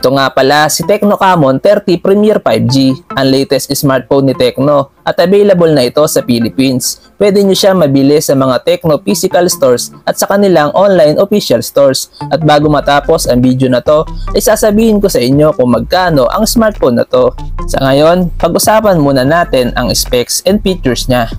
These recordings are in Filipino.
Ito nga pala si Tecno Camon 30 Premier 5G, ang latest smartphone ni Tecno at available na ito sa Philippines. Pwede nyo siya mabili sa mga Tecno physical stores at sa kanilang online official stores. At bago matapos ang video na to, ay sasabihin ko sa inyo kung magkano ang smartphone na to. Sa ngayon, pag-usapan muna natin ang specs and features niya.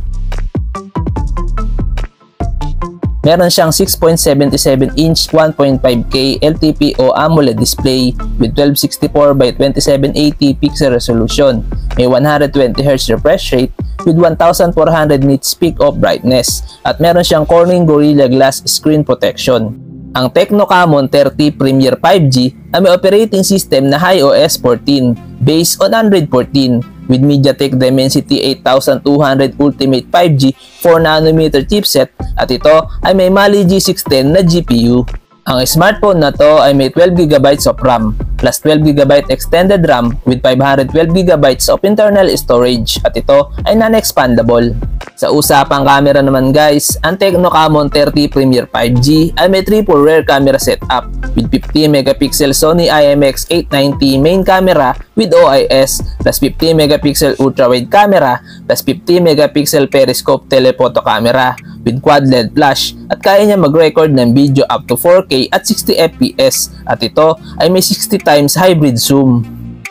Meron siyang 6.77-inch 1.5K LTPO AMOLED display with 1264x2780 pixel resolution. May 120Hz refresh rate with 1400 nits peak of brightness at meron siyang Corning Gorilla Glass screen protection. Ang Tecno Camon 30 Premier 5G ay may operating system na HiOS 14 based on Android 14 with MediaTek Dimensity 8200 Ultimate 5G 4nm chipset at ito ay may Mali G610 na GPU. Ang smartphone na to ay may 12GB of RAM plus 12GB extended RAM with 512GB of internal storage at ito ay non-expandable. Sa usapang camera naman guys, ang Tecno Camon 30 Premier 5G ay may triple rear camera setup with 50MP Sony IMX890 main camera with OIS plus 50MP ultra-wide camera plus 50MP periscope telephoto camera with quad LED flash at kaya niya mag-record ng video up to 4K at 60fps at ito ay may 60x hybrid zoom.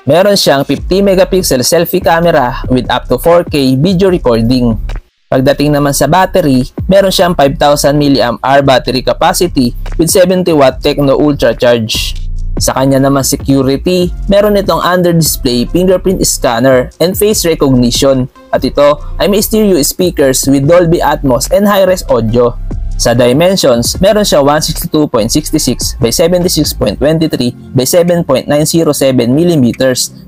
Meron siyang 50MP selfie camera with up to 4K video recording. Pagdating naman sa battery, meron siyang 5000 mAh battery capacity with 70W Tecno Ultra Charge. Sa kanya naman security, meron itong under-display fingerprint scanner and face recognition at ito ay may stereo speakers with Dolby Atmos and high-res audio. Sa dimensions, meron siya 162.66x7.23x7.907mm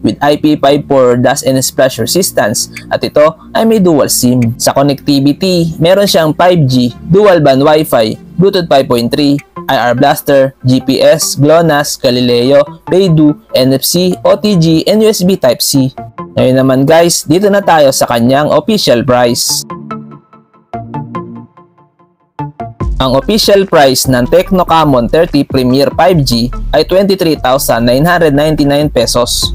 with IP54 dust and splash resistance at ito ay may dual SIM. Sa connectivity, meron siyang 5G, dual band Wi-Fi, Bluetooth 5.3, IR Blaster, GPS, GLONASS, Galileo, Beidou, NFC, OTG, and USB Type-C. Ngayon naman guys, dito na tayo sa kanyang official price. Ang official price ng Tecno Camon 30 Premier 5G ay 23,999 pesos.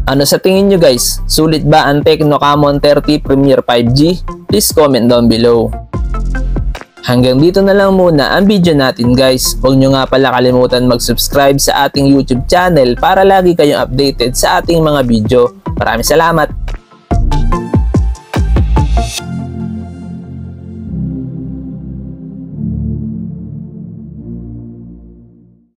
Ano sa tingin nyo guys? Sulit ba ang Tecno Camon 30 Premier 5G? Please comment down below. Hanggang dito na lang muna ang video natin guys. Huwag nyo nga pala kalimutan mag-subscribe sa ating YouTube channel para lagi kayong updated sa ating mga video. Maraming salamat!